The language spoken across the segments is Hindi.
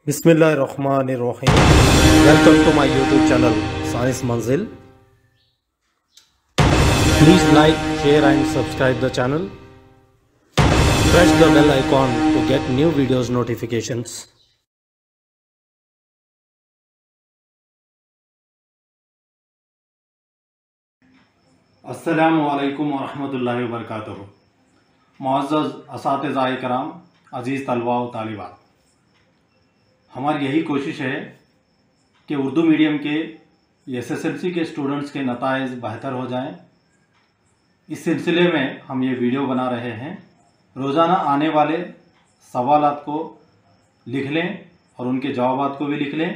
बिस्मिल्लाहिर्रहमानिर्रहीम। Welcome to my YouTube channel science Manzil. Please like, share and subscribe the channel. Press the bell icon to get new videos notifications. अस्सलामु अलैकुम वरहमतुल्लाहि वबरकातुहू। मुअज़्ज़ज़ असातिज़ाए कराम, अज़ीज़ तलबा व तालिबात, हमारी यही कोशिश है कि उर्दू मीडियम के एसएसएलसी के स्टूडेंट्स के नताइज बेहतर हो जाएं। इस सिलसिले में हम ये वीडियो बना रहे हैं। रोज़ाना आने वाले सवालात को लिख लें और उनके जवाबात को भी लिख लें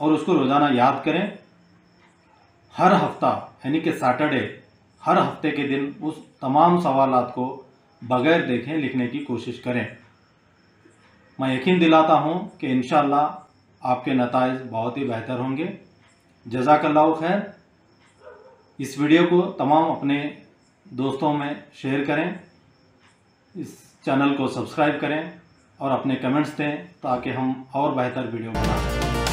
और उसको रोज़ाना याद करें। हर हफ्ता यानी कि सैटरडे, हर हफ्ते के दिन उस तमाम सवालात को बग़ैर देखें लिखने की कोशिश करें। मैं यकीन दिलाता हूँ कि इंशाअल्लाह आपके नताइज बहुत ही बेहतर होंगे। जज़ाकल्लाहु खैर। इस वीडियो को तमाम अपने दोस्तों में शेयर करें, इस चैनल को सब्सक्राइब करें और अपने कमेंट्स दें ताकि हम और बेहतर वीडियो बना सकें।